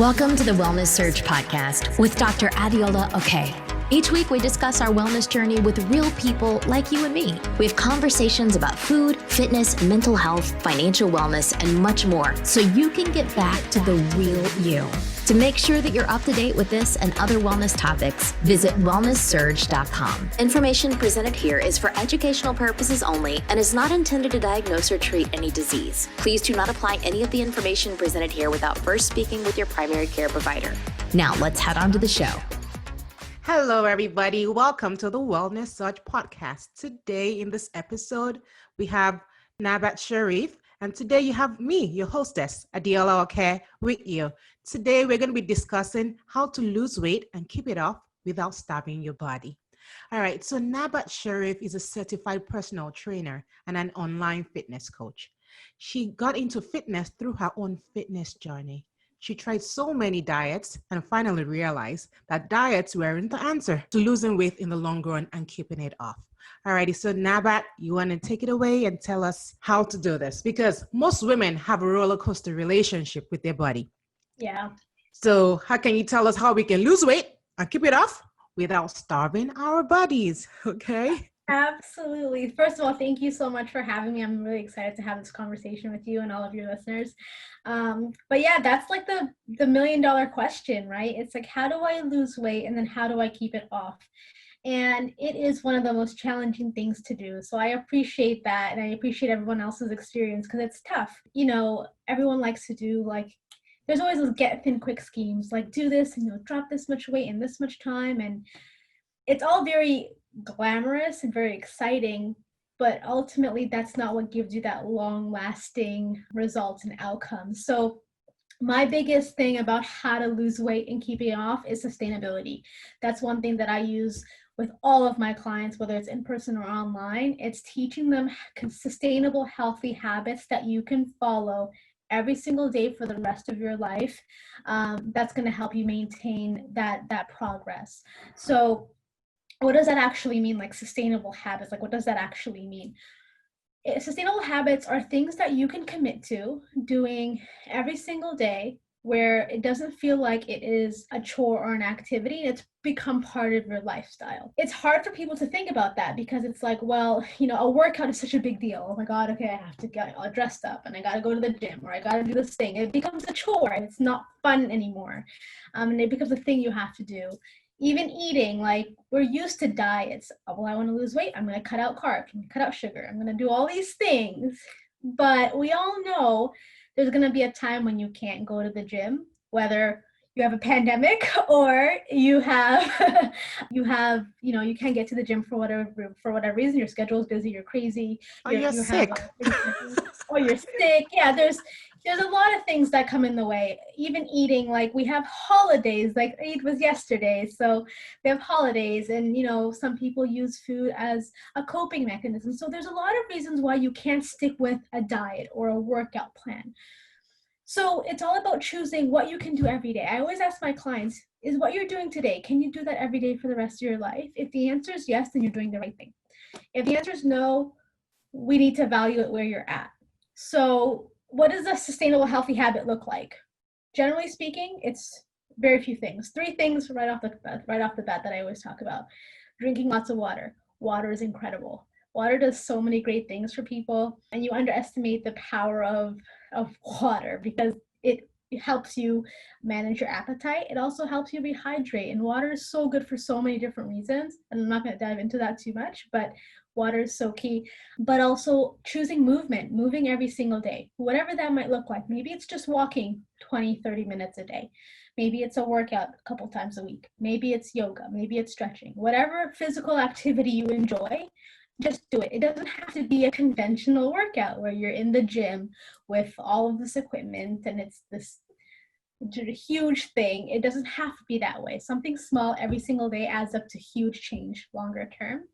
Welcome to the Wellness Surge podcast with Dr. Adiola Oke. Each week, we discuss our wellness journey with real people like you and me. We have conversations about food, fitness, mental health, financial wellness, and much more, so you can get back to the real you. To make sure that you're up to date with this and other wellness topics, visit wellnesssurge.com. Information presented here is for educational purposes only and is not intended to diagnose or treat any disease. Please do not apply any of the information presented here without first speaking with your primary care provider. Now, let's head on to the show. Hello, everybody. Welcome to the Wellness Surge podcast. Today, in this episode, we have Nabat Sherif, and today you have me, your hostess, Adiola Oke, with you. Today, we're going to be discussing how to lose weight and keep it off without starving your body. All right, so Nabat Sherif is a certified personal trainer and an online fitness coach. She got into fitness through her own fitness journey. She tried so many diets and finally realized that diets weren't the answer to losing weight in the long run and keeping it off. Alrighty, so Nabat, you want to take it away and tell us how to do this? Because most women have a roller coaster relationship with their body. Yeah. So how can you tell us how we can lose weight and keep it off without starving our bodies? Okay. Absolutely. First of all, thank you so much for having me. I'm really excited to have this conversation with you and all of your listeners. But yeah, that's like the million-dollar question, right? It's like, how do I lose weight and then how do I keep it off? And it is one of the most challenging things to do. So I appreciate that. And I appreciate everyone else's experience because it's tough. You know, everyone likes to do there's always those get thin quick schemes, like do this and you'll drop this much weight in this much time. And it's all very glamorous and very exciting, but ultimately that's not what gives you that long-lasting results and outcomes. So my biggest thing about how to lose weight and keep it off is sustainability. That's one thing that I use with all of my clients, whether it's in person or online. It's teaching them sustainable, healthy habits that you can follow every single day for the rest of your life. That's going to help you maintain that progress. So what does that actually mean? Like sustainable habits, like what does that actually mean? Sustainable habits are things that you can commit to doing every single day where it doesn't feel like it is a chore or an activity. It's become part of your lifestyle. It's hard for people to think about that because it's like, well, you know, a workout is such a big deal. Oh my God, okay, I have to get all dressed up and I got to go to the gym or I got to do this thing. It becomes a chore and it's not fun anymore. And it becomes a thing you have to do. Even eating, like we're used to diets. Oh, well, I want to lose weight. I'm going to cut out carbs. I'm going to cut out sugar. I'm going to do all these things. But we all know there's going to be a time when you can't go to the gym, whether you have a pandemic or you have, you can't get to the gym for whatever reason. Your schedule is busy. You're crazy. Or you're sick. Or you're sick. Yeah, there's a lot of things that come in the way. Even eating, like we have holidays, like Eid was yesterday. So we have holidays and, you know, some people use food as a coping mechanism. So there's a lot of reasons why you can't stick with a diet or a workout plan. So it's all about choosing what you can do every day. I always ask my clients, is what you're doing today, can you do that every day for the rest of your life? If the answer is yes, then you're doing the right thing. If the answer is no, we need to evaluate where you're at. So what does a sustainable, healthy habit look like? Generally speaking, it's very few things. 3 things right off the bat that I always talk about. Drinking lots of water. Water is incredible. Water does so many great things for people, and you underestimate the power of water because it helps you manage your appetite. It also helps you rehydrate, and water is so good for so many different reasons, and I'm not going to dive into that too much, but water is so key. But also choosing moving every single day, whatever that might look like. Maybe it's just walking 20-30 minutes a day. Maybe it's a workout a couple times a week. Maybe it's yoga. Maybe it's stretching. Whatever physical activity you enjoy, just do it. It doesn't have to be a conventional workout where you're in the gym with all of this equipment and it's this huge thing. It doesn't have to be that way. Something small every single day adds up to huge change longer term.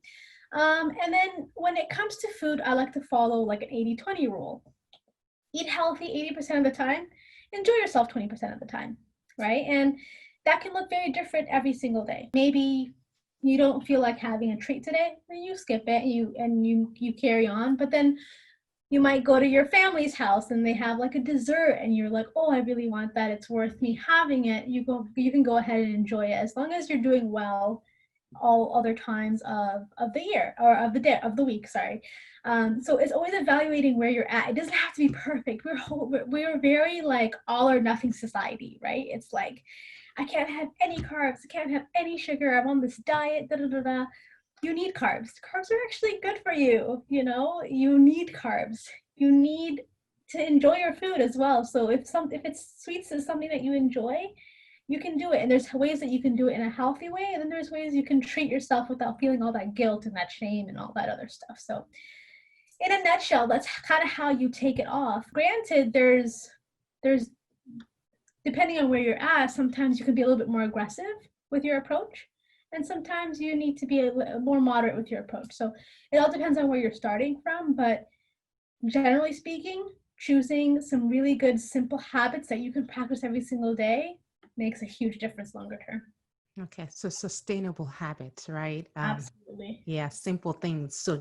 And then when it comes to food, I like to follow like an 80-20 rule. Eat healthy 80% of the time, enjoy yourself 20% of the time, right? And that can look very different every single day. Maybe you don't feel like having a treat today, then you skip it and you carry on. But then You might go to your family's house and they have like a dessert and you're like, oh, I really want that. It's worth me having it. You can go ahead and enjoy it as long as you're doing well all other times of the year or of the day of the week. Sorry. So it's always evaluating where you're at. It doesn't have to be perfect. We're very like all or nothing society, right? It's like, I can't have any carbs. I can't have any sugar. I'm on this diet. Da da da da. You need carbs. Carbs are actually good for you. You know, you need carbs. You need to enjoy your food as well. So if it's sweets is something that you enjoy, you can do it. And there's ways that you can do it in a healthy way. And then there's ways you can treat yourself without feeling all that guilt and that shame and all that other stuff. So in a nutshell, that's kind of how you take it off. Granted, there's depending on where you're at, sometimes you can be a little bit more aggressive with your approach. And sometimes you need to be a more moderate with your approach. So it all depends on where you're starting from. But generally speaking, choosing some really good, simple habits that you can practice every single day makes a huge difference longer term. Okay, so sustainable habits, right? Absolutely. Yeah, simple things. So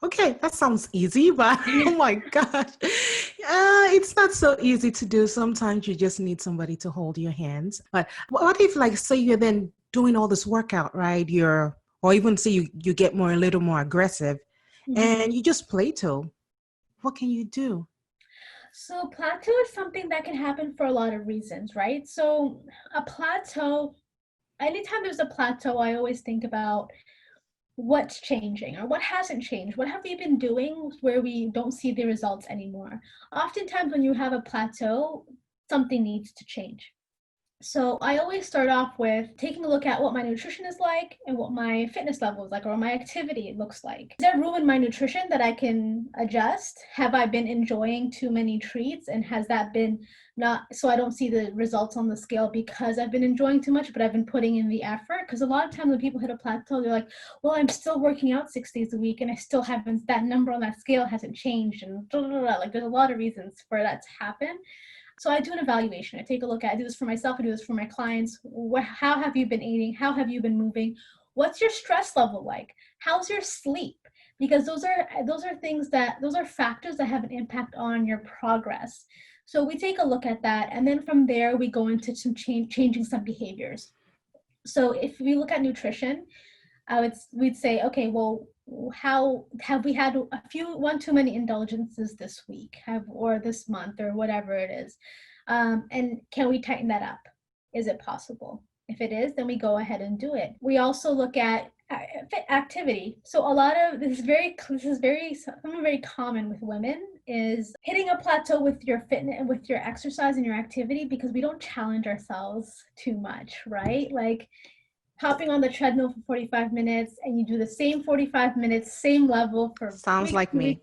okay, that sounds easy, but oh my gosh, it's not so easy to do. Sometimes you just need somebody to hold your hands. But what if, like, say you're then doing all this workout, right? Or even say you get a little more aggressive, and you just plateau. What can you do? So plateau is something that can happen for a lot of reasons, right? So a plateau, anytime there's a plateau, I always think about what's changing or what hasn't changed. What have we been doing where we don't see the results anymore? Oftentimes when you have a plateau, something needs to change. So I always start off with taking a look at what my nutrition is like and what my fitness level is like or my activity looks like. Is there room in my nutrition that I can adjust? Have I been enjoying too many treats and has that been not so I don't see the results on the scale because I've been enjoying too much, but I've been putting in the effort? Because a lot of times when people hit a plateau, they're like, well, I'm still working out 6 days a week and I still haven't, that number on that scale hasn't changed and blah, blah, blah. Like there's a lot of reasons for that to happen. So I do an evaluation. I take a look at, I do this for myself, I do this for my clients. How have you been eating? How have you been moving? What's your stress level like? How's your sleep? Because those are factors that have an impact on your progress. So we take a look at that. And then from there, we go into some changing some behaviors. So if we look at nutrition, we'd say, okay, well, how have we had one too many indulgences this week or this month or whatever it is, and can we tighten that up? Is it possible? If it is, then we go ahead and do it. We also look at activity. So a lot of this is very common with women is hitting a plateau with your fitness and with your exercise and your activity because we don't challenge ourselves too much, right? Like hopping on the treadmill for 45 minutes and you do the same 45 minutes, same level for Sounds like me.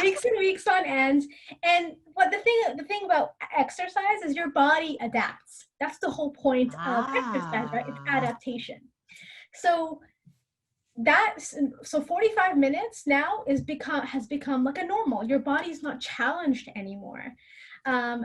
Weeks and weeks on end. And what the thing about exercise is your body adapts. That's the whole point of exercise, right? It's adaptation. So 45 minutes now has become like a normal. Your body's not challenged anymore.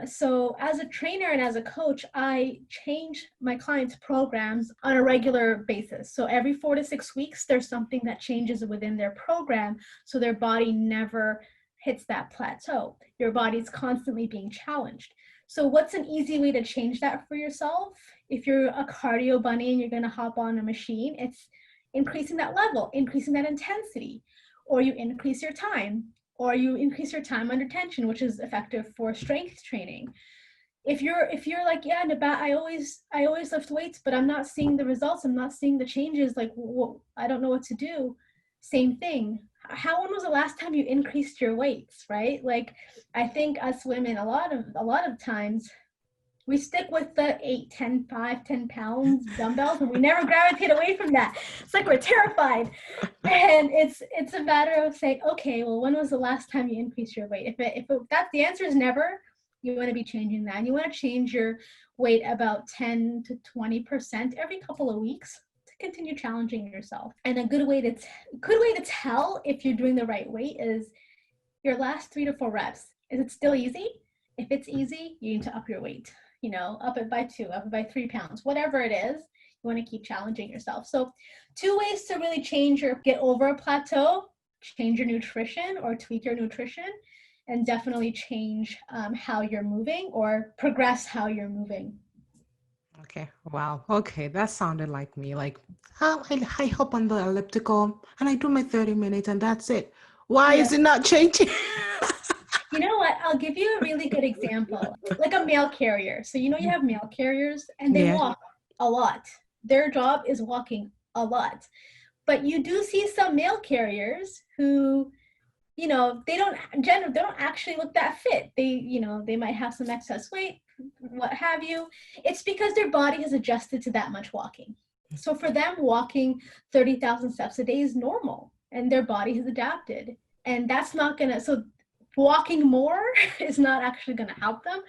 So as a trainer and as a coach, I change my clients' programs on a regular basis. So every 4 to 6 weeks, there's something that changes within their program so their body never hits that plateau. Your body's constantly being challenged. So what's an easy way to change that for yourself? If you're a cardio bunny and you're going to hop on a machine, it's increasing that level, increasing that intensity, or you increase your time. Or you increase your time under tension, which is effective for strength training. If you're like, yeah, Nabat, I always lift weights, but I'm not seeing the results. I'm not seeing the changes. Like, I don't know what to do. Same thing. When was the last time you increased your weights, right? Like, I think us women, a lot of times, we stick with the 8, 10, 5, 10 pounds dumbbells and we never gravitate away from that. It's like we're terrified. And it's a matter of saying, okay, well, when was the last time you increased your weight? If that's the answer is never, you want to be changing that. And you want to change your weight about 10 to 20% every couple of weeks to continue challenging yourself. And a good way to tell if you're doing the right weight is your last 3 to 4 reps. Is it still easy? If it's easy, you need to up your weight. Up it by 2, up it by 3 pounds, whatever it is, you want to keep challenging yourself. So 2 ways to really get over a plateau change your nutrition or tweak your nutrition, and definitely change how you're moving or progress how you're moving. Okay. Wow. Okay. That sounded like me. Like, how I hop on the elliptical and I do my 30 minutes and that's it. Why Yeah. is it not changing? You know what? I'll give you a really good example. Like a mail carrier. So, you know, you have mail carriers and they Yeah. walk a lot. Their job is walking a lot. But you do see some mail carriers who, you know, they don't actually look that fit. They, you know, they might have some excess weight, what have you. It's because their body has adjusted to that much walking. So for them, walking 30,000 steps a day is normal and their body has adapted. And that's not gonna, so walking more is not actually gonna help them.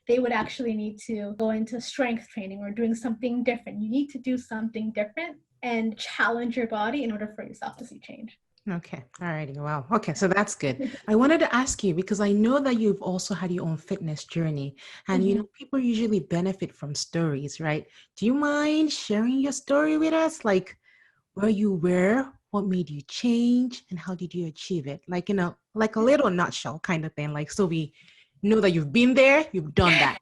They would actually need to go into strength training or doing something different. You need to do something different and challenge your body in order for yourself to see change. Okay. All righty. Wow. Okay. So that's good. I wanted to ask you because I know that you've also had your own fitness journey and you know, people usually benefit from stories, right? Do you mind sharing your story with us? Like where you were, what made you change, and how did you achieve it? Like, you know, like a little nutshell kind of thing. Like, so we know that you've been there, you've done that.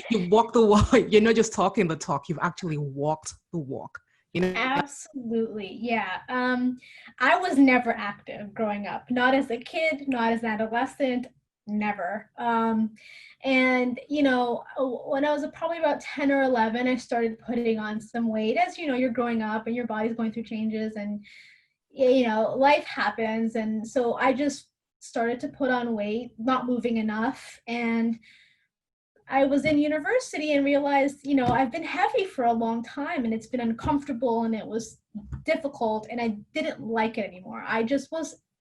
You've walked the walk. You're not just talking the talk, you've actually walked the walk. You know? Absolutely. Yeah. I was never active growing up, not as a kid, not as an adolescent, never. And, you know, when I was probably about 10 or 11, I started putting on some weight. As you know, you're growing up and your body's going through changes and, you know, life happens. And so I just started to put on weight, not moving enough. And I was in university and realized, you know, I've been heavy for a long time and it's been uncomfortable and it was difficult and I didn't like it anymore. I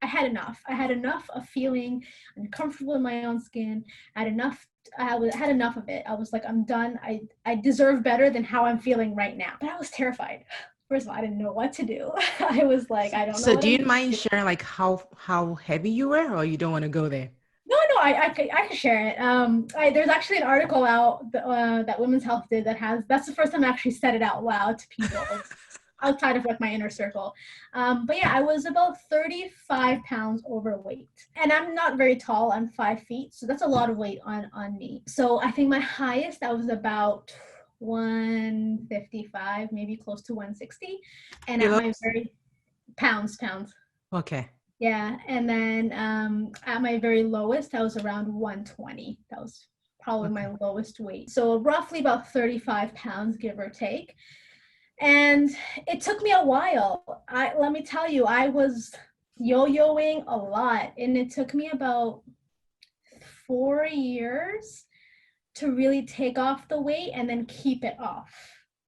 had enough. I had enough of feeling uncomfortable in my own skin. I had enough of it. I was like, I'm done. I deserve better than how I'm feeling right now. But I was terrified. First of all, I didn't know what to do. I was like, I don't know. So what do you I'm mind sharing like how heavy you were, or you don't want to go there? No, I can share it. There's actually an article out that Women's Health did that's the first time I actually said it out loud to people outside of like my inner circle. But yeah, I was about 35 pounds overweight and I'm not very tall. I'm 5 feet. So that's a lot of weight on me. So I think my highest, I was about 155, maybe close to 160. And at my very pounds. Okay. Yeah, and then at my very lowest, I was around 120. That was probably my lowest weight. So roughly about 35 pounds, give or take. And it took me a while. Let me tell you, I was yo-yoing a lot, and it took me about 4 years to really take off the weight and then keep it off.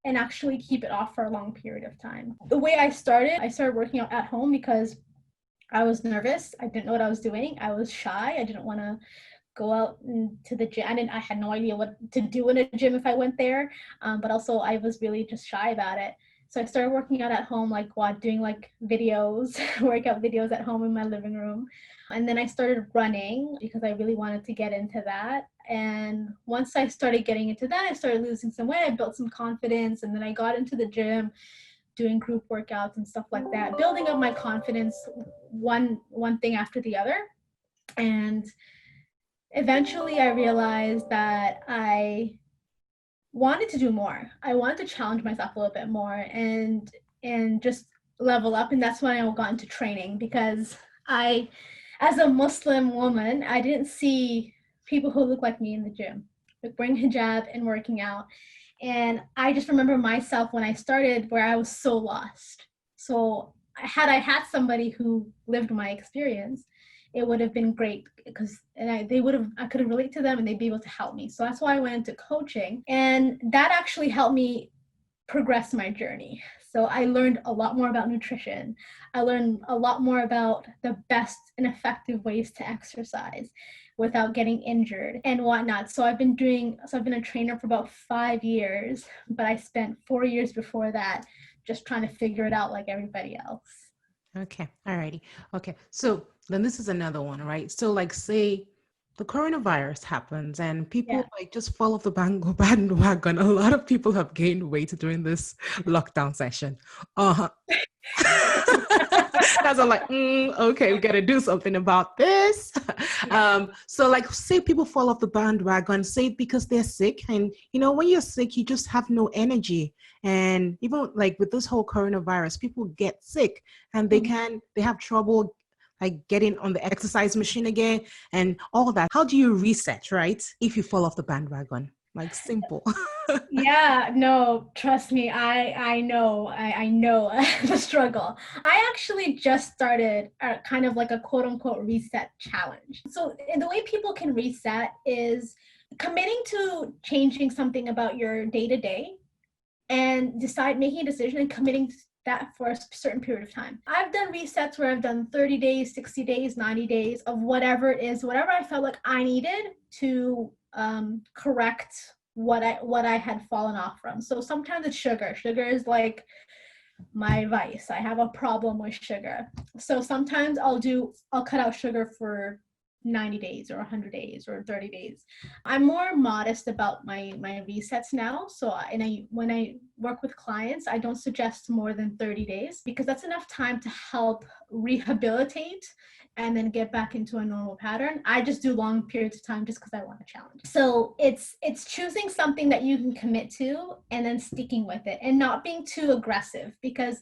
And actually keep it off for a long period of time. The way I started working out at home because I was nervous. I didn't know what I was doing. I was shy. I didn't want to go out to the gym. I had no idea what to do in a gym if I went there. But also I was really just shy about it. So I started working out at home, like doing like videos, workout videos at home in my living room. And then I started running because I really wanted to get into that. And once I started getting into that, I started losing some weight. I built some confidence. And then I got into the gym, doing group workouts and stuff like that, building up my confidence one thing after the other. And eventually I realized that I wanted to do more. I wanted to challenge myself a little bit more and just level up. And that's when I got into training because as a Muslim woman, I didn't see people who look like me in the gym, like wearing hijab and working out. And I just remember myself when I started where I was so lost. So had I had somebody who lived my experience, it would have been great because I could have relate to them and they'd be able to help me. So that's why I went into coaching. And that actually helped me progress my journey. So I learned a lot more about nutrition. I learned a lot more about the best and effective ways to exercise without getting injured and whatnot. So I've been a trainer for about 5 years, but I spent 4 years before that just trying to figure it out like everybody else. Okay. All righty. Okay. So then this is another one, right? So like say the coronavirus happens and people like just fall off the bandwagon. A lot of people have gained weight during this lockdown session. That's all like, okay, we got to do something about this. So like say people fall off the bandwagon, say because they're sick. And, when you're sick, you just have no energy. And even like with this whole coronavirus, people get sick and they have trouble like getting on the exercise machine again and all that. How do you reset, right? If you fall off the bandwagon, like simple. Yeah, no, trust me, I know the struggle. I actually just started kind of like a quote unquote reset challenge. So the way people can reset is committing to changing something about your day to day and making a decision and committing to that for a certain period of time. I've done resets where I've done 30 days, 60 days, 90 days of whatever it is, whatever I felt like I needed to correct what I had fallen off from. So sometimes it's sugar. Sugar is like my vice. I have a problem with sugar. So sometimes I'll cut out sugar for 90 days or 100 days or 30 days. I'm more modest about my resets now. So when I work with clients, I don't suggest more than 30 days because that's enough time to help rehabilitate and then get back into a normal pattern. I just do long periods of time just because I want a challenge. So it's choosing something that you can commit to and then sticking with it and not being too aggressive, because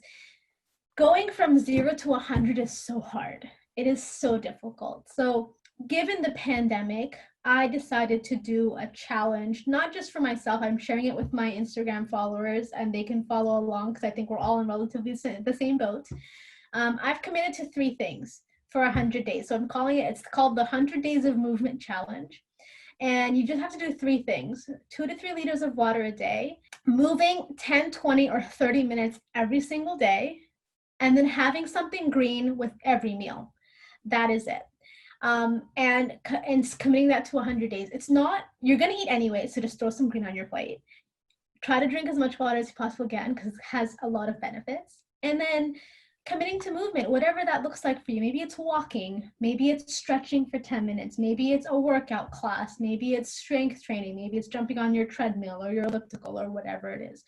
going from 0 to 100 is so hard. It is so difficult. So given the pandemic, I decided to do a challenge, not just for myself. I'm sharing it with my Instagram followers and they can follow along because I think we're all in relatively the same boat. I've committed to 3 things for 100 days. So it's called the 100 Days of Movement Challenge. And you just have to do 3 things: 2 to 3 liters of water a day, moving 10, 20, or 30 minutes every single day, and then having something green with every meal. That is it. And committing that to 100 days. It's not, you're going to eat anyway, so just throw some green on your plate. Try to drink as much water as you possibly can because it has a lot of benefits. And then committing to movement, whatever that looks like for you. Maybe it's walking, maybe it's stretching for 10 minutes, maybe it's a workout class, maybe it's strength training, maybe it's jumping on your treadmill or your elliptical or whatever it is.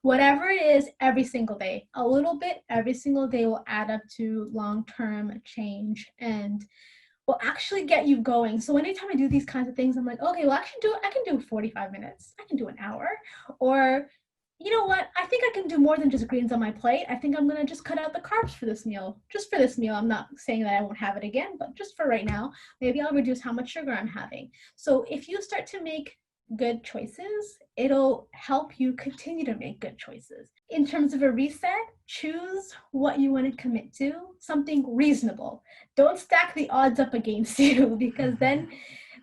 Whatever it is, every single day, a little bit every single day will add up to long-term change and will actually get you going. So anytime I do these kinds of things, I'm like, okay, well, I can do 45 minutes. I can do an hour. Or, you know what? I think I can do more than just greens on my plate. I think I'm going to just cut out the carbs for this meal. Just for this meal. I'm not saying that I won't have it again, but just for right now, maybe I'll reduce how much sugar I'm having. So if you start to make good choices, it'll help you continue to make good choices. In terms of a reset, choose what you want to commit to, something reasonable. Don't stack the odds up against you, because then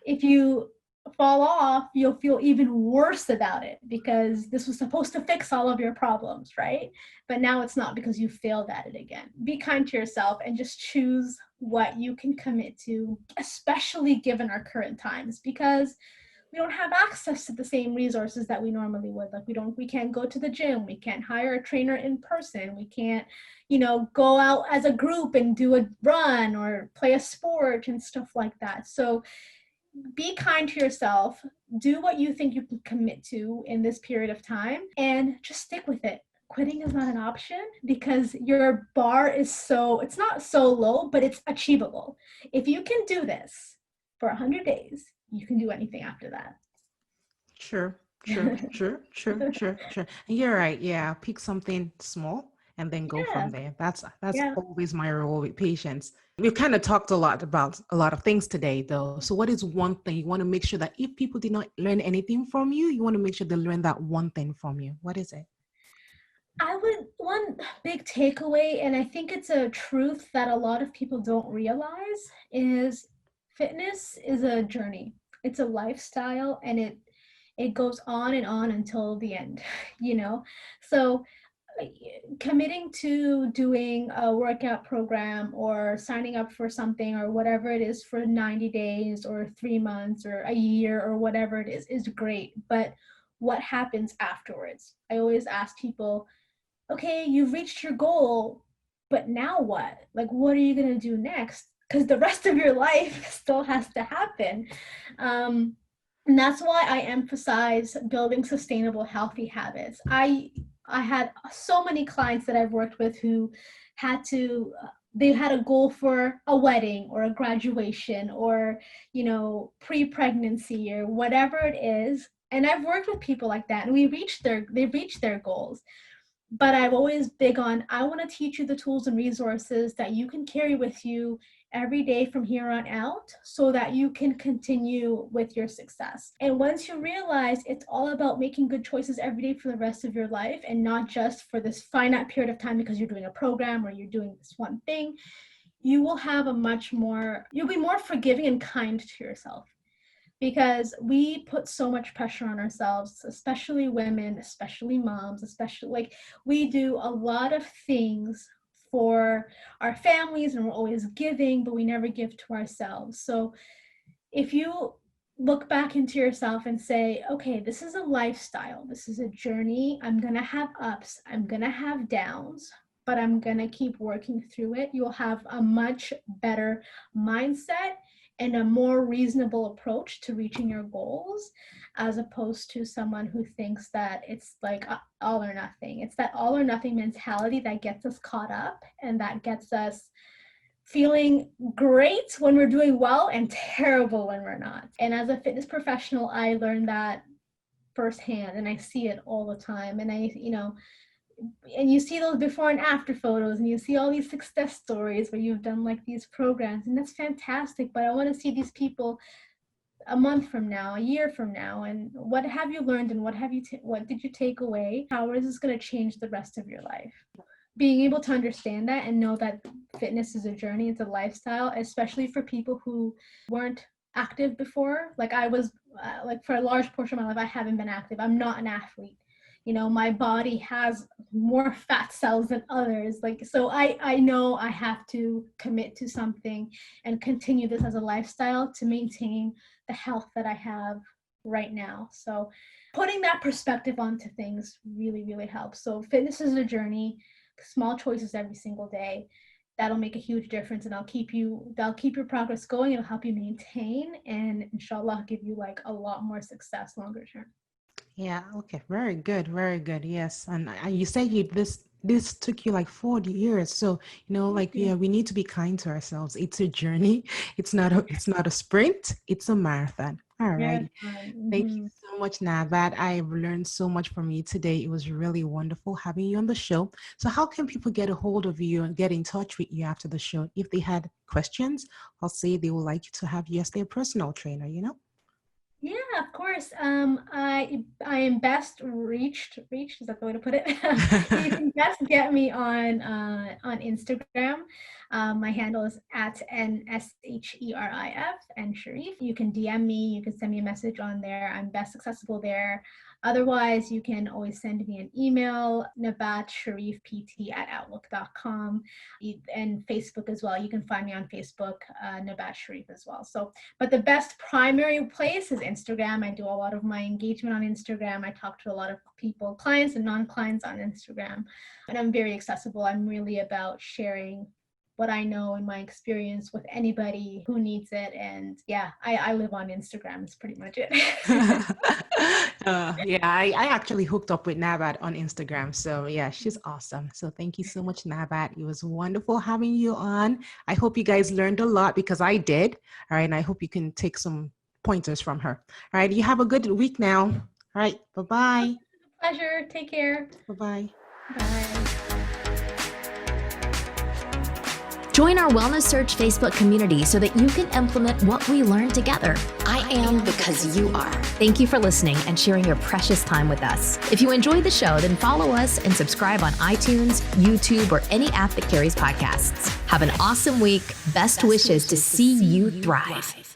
if you fall off, you'll feel even worse about it because this was supposed to fix all of your problems, right? But now it's not because you failed at it again. Be kind to yourself and just choose what you can commit to, especially given our current times, because we don't have access to the same resources that we normally would. Like we can't go to the gym. We can't hire a trainer in person. We can't, go out as a group and do a run or play a sport and stuff like that. So be kind to yourself, do what you think you can commit to in this period of time, and just stick with it. Quitting is not an option because your bar is it's not so low, but it's achievable. If you can do this for 100 days, you can do anything after that. Sure. And you're right. Yeah. Pick something small and then go from there. That's always my role with patients. We've kind of talked a lot about a lot of things today, though. So what is one thing you want to make sure that if people did not learn anything from you, you want to make sure they learn that one thing from you? What is it? One big takeaway, and I think it's a truth that a lot of people don't realize, is fitness is a journey. It's a lifestyle, and it goes on and on until the end, So committing to doing a workout program or signing up for something or whatever it is for 90 days or 3 months or a year or whatever it is great. But what happens afterwards? I always ask people, okay, you've reached your goal, but now what? Like, what are you going to do next? Because the rest of your life still has to happen. And that's why I emphasize building sustainable, healthy habits. I had so many clients that I've worked with who had to they had a goal for a wedding or a graduation or, pre-pregnancy or whatever it is. And I've worked with people like that, and they reached their goals. But I'm always big on, I want to teach you the tools and resources that you can carry with you every day from here on out so that you can continue with your success. And once you realize it's all about making good choices every day for the rest of your life and not just for this finite period of time because you're doing a program or you're doing this one thing, you will have you'll be more forgiving and kind to yourself. Because we put so much pressure on ourselves, especially women, especially moms, we do a lot of things for our families and we're always giving, but we never give to ourselves. So if you look back into yourself and say, okay, this is a lifestyle, this is a journey, I'm going to have ups, I'm going to have downs, but I'm going to keep working through it, you'll have a much better mindset and a more reasonable approach to reaching your goals, as opposed to someone who thinks that it's like all or nothing. It's that all or nothing mentality that gets us caught up and that gets us feeling great when we're doing well and terrible when we're not. And as a fitness professional, I learned that firsthand, and I see it all the time. And and you see those before and after photos, and you see all these success stories where you've done like these programs, and that's fantastic. But I want to see these people a month from now, a year from now, and what have you learned, and what did you take away? How is this going to change the rest of your life? Being able to understand that and know that fitness is a journey, it's a lifestyle, especially for people who weren't active before. Like I was, for a large portion of my life, I haven't been active. I'm not an athlete. My body has more fat cells than others. So I know I have to commit to something and continue this as a lifestyle to maintain the health that I have right now. So putting that perspective onto things really, really helps. So fitness is a journey, small choices every single day. That'll make a huge difference, and that'll keep your progress going. It'll help you maintain, and inshallah give you like a lot more success longer term. Yeah. Okay. Very good. Very good. Yes. And you said this took you like 40 years. So, we need to be kind to ourselves. It's a journey. It's not a sprint. It's a marathon. All right. Thank you so much, Nabat. I've learned so much from you today. It was really wonderful having you on the show. So how can people get a hold of you and get in touch with you after the show? If they had questions, I'll say they would like to have you as their personal trainer, Yeah, of course. I am best reached. Is that the way to put it? You can best get me on Instagram. My handle is @NSHERIF and Sherif. You can DM me. You can send me a message on there. I'm best accessible there. Otherwise, you can always send me an email, nabatsherifpt@outlook.com, and Facebook as well. You can find me on Facebook, Nabat Sherif as well. So, but the best primary place is Instagram. I do a lot of my engagement on Instagram. I talk to a lot of people, clients and non-clients on Instagram, and I'm very accessible. I'm really about sharing what I know and my experience with anybody who needs it. And yeah, I live on Instagram. It's pretty much it. I actually hooked up with Nabat on Instagram. So yeah, she's awesome. So thank you so much, Nabat. It was wonderful having you on. I hope you guys learned a lot, because I did. All right. And I hope you can take some pointers from her. All right. You have a good week now. All right. Bye-bye. Pleasure. Take care. Bye-bye. Bye. Join our Wellness Search Facebook community so that you can implement what we learned together. I am because you are. Thank you for listening and sharing your precious time with us. If you enjoyed the show, then follow us and subscribe on iTunes, YouTube, or any app that carries podcasts. Have an awesome week. Best wishes to see you thrive.